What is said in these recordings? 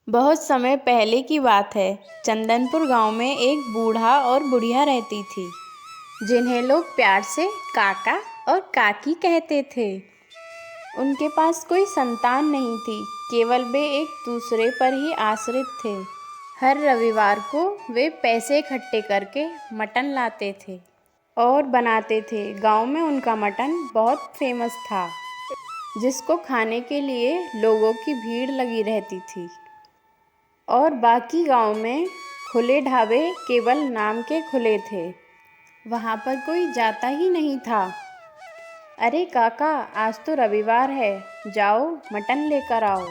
बहुत समय पहले की बात है। चंदनपुर गांव में एक बूढ़ा और बुढ़िया रहती थी, जिन्हें लोग प्यार से काका और काकी कहते थे। उनके पास कोई संतान नहीं थी, केवल वे एक दूसरे पर ही आश्रित थे। हर रविवार को वे पैसे इकट्ठे करके मटन लाते थे और बनाते थे। गांव में उनका मटन बहुत फेमस था, जिसको खाने के लिए लोगों की भीड़ लगी रहती थी। और बाकी गांव में खुले ढाबे केवल नाम के खुले थे, वहाँ पर कोई जाता ही नहीं था। अरे काका, आज तो रविवार है, जाओ मटन लेकर आओ,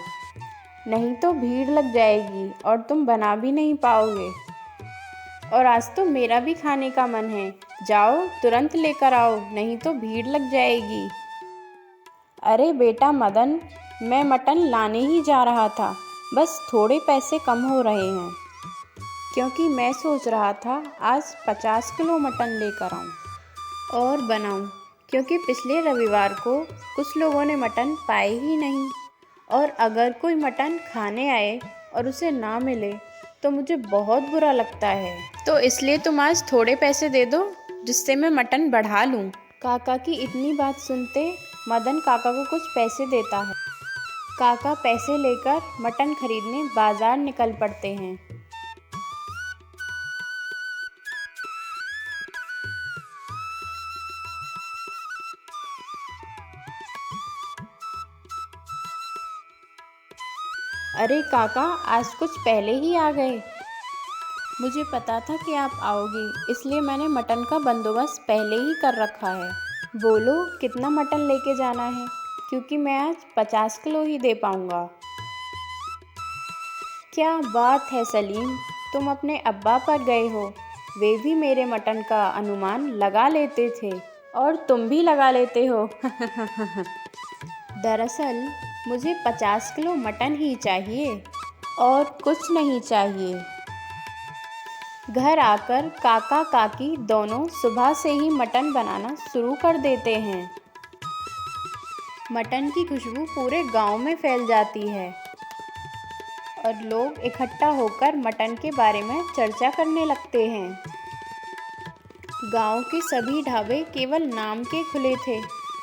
नहीं तो भीड़ लग जाएगी और तुम बना भी नहीं पाओगे। और आज तो मेरा भी खाने का मन है, जाओ तुरंत लेकर आओ, नहीं तो भीड़ लग जाएगी। अरे बेटा मदन, मैं मटन लाने ही जा रहा था, बस थोड़े पैसे कम हो रहे हैं, क्योंकि मैं सोच रहा था आज 50 किलो मटन लेकर आऊं और बनाऊं, क्योंकि पिछले रविवार को कुछ लोगों ने मटन पाए ही नहीं। और अगर कोई मटन खाने आए और उसे ना मिले तो मुझे बहुत बुरा लगता है। तो इसलिए तुम आज थोड़े पैसे दे दो, जिससे मैं मटन बढ़ा लूं। काका की इतनी बात सुनते मदन काका को कुछ पैसे देता है। काका पैसे लेकर मटन खरीदने बाजार निकल पड़ते हैं। अरे काका, आज कुछ पहले ही आ गए। मुझे पता था कि आप आओगे, इसलिए मैंने मटन का बंदोबस्त पहले ही कर रखा है। बोलो कितना मटन लेके जाना है, क्योंकि मैं आज 50 किलो ही दे पाऊँगा। क्या बात है सलीम, तुम अपने अब्बा पर गए हो। वे भी मेरे मटन का अनुमान लगा लेते थे और तुम भी लगा लेते हो। दरअसल मुझे 50 किलो मटन ही चाहिए और कुछ नहीं चाहिए। घर आकर काका काकी दोनों सुबह से ही मटन बनाना शुरू कर देते हैं। मटन की खुशबू पूरे गांव में फैल जाती है और लोग इकट्ठा होकर मटन के बारे में चर्चा करने लगते हैं। गांव के सभी ढाबे केवल नाम के खुले थे,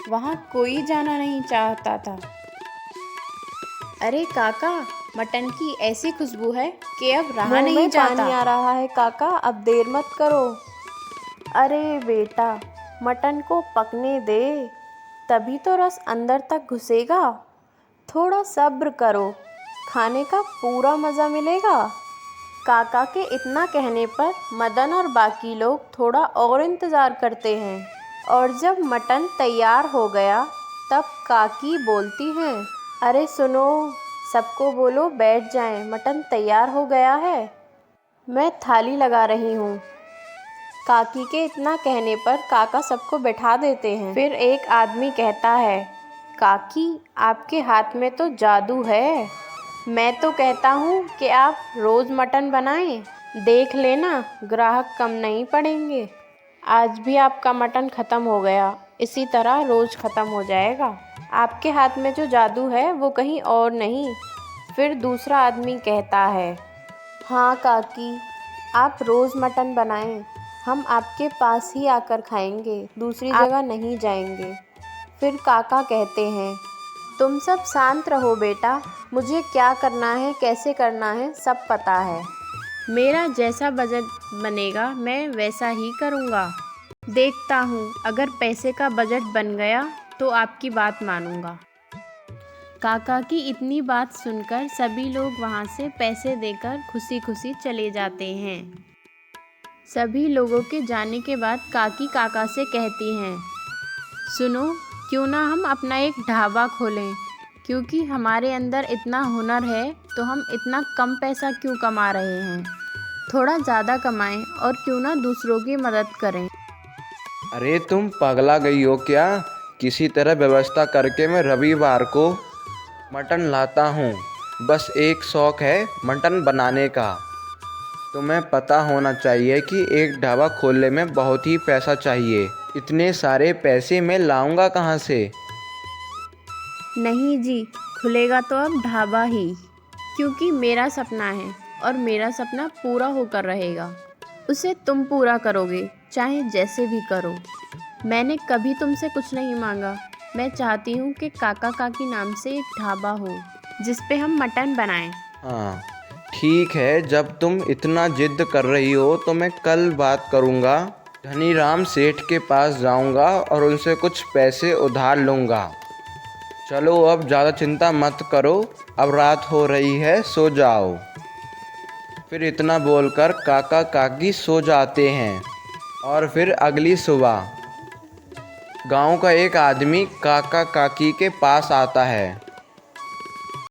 वहाँ कोई जाना नहीं चाहता था। अरे काका, मटन की ऐसी खुशबू है कि अब रहा नहीं जाता। पानी आ रहा है काका, अब देर मत करो। अरे बेटा, मटन को पकने दे, तभी तो रस अंदर तक घुसेगा। थोड़ा सब्र करो, खाने का पूरा मज़ा मिलेगा। काका के इतना कहने पर मदन और बाकी लोग थोड़ा और इंतज़ार करते हैं। और जब मटन तैयार हो गया तब काकी बोलती हैं, अरे सुनो, सबको बोलो बैठ जाएं, मटन तैयार हो गया है, मैं थाली लगा रही हूँ। काकी के इतना कहने पर काका सबको बैठा देते हैं। फिर एक आदमी कहता है, काकी आपके हाथ में तो जादू है। मैं तो कहता हूँ कि आप रोज़ मटन बनाएं, देख लेना ग्राहक कम नहीं पड़ेंगे। आज भी आपका मटन ख़त्म हो गया, इसी तरह रोज़ ख़त्म हो जाएगा। आपके हाथ में जो जादू है वो कहीं और नहीं। फिर दूसरा आदमी कहता है, हाँ काकी, आप रोज़ मटन बनाएं, हम आपके पास ही आकर खाएंगे, दूसरी जगह नहीं जाएंगे। फिर काका कहते हैं, तुम सब शांत रहो बेटा, मुझे क्या करना है कैसे करना है सब पता है। मेरा जैसा बजट बनेगा मैं वैसा ही करूँगा। देखता हूँ, अगर पैसे का बजट बन गया तो आपकी बात मानूँगा। काका की इतनी बात सुनकर सभी लोग वहाँ से पैसे देकर खुशी खुशी चले जाते हैं। सभी लोगों के जाने के बाद काकी काका से कहती हैं, सुनो, क्यों ना हम अपना एक ढाबा खोलें, क्योंकि हमारे अंदर इतना हुनर है तो हम इतना कम पैसा क्यों कमा रहे हैं। थोड़ा ज़्यादा कमाएं और क्यों ना दूसरों की मदद करें। अरे तुम पगला गई हो क्या? किसी तरह व्यवस्था करके मैं रविवार को मटन लाता हूँ। बस एक शौक़ है मटन बनाने का। तुम्हें पता होना चाहिए कि एक ढाबा खोलने में बहुत ही पैसा चाहिए। इतने सारे पैसे मैं लाऊंगा कहाँ से? नहीं जी, खुलेगा तो अब ढाबा ही। क्योंकि मेरा सपना है और मेरा सपना पूरा होकर रहेगा। उसे तुम पूरा करोगे, चाहे जैसे भी करो। मैंने कभी तुमसे कुछ नहीं मांगा। मैं चाहती हूँ कि काका काकी नाम से एक ढाबा हो जिस पे हम मटन बनाएं। हाँ ठीक है, जब तुम इतना जिद कर रही हो तो मैं कल बात करूँगा। धनीराम सेठ के पास जाऊँगा और उनसे कुछ पैसे उधार लूँगा। चलो अब ज़्यादा चिंता मत करो, अब रात हो रही है, सो जाओ। फिर इतना बोलकर काका काकी सो जाते हैं। और फिर अगली सुबह गांव का एक आदमी काका काकी के पास आता है।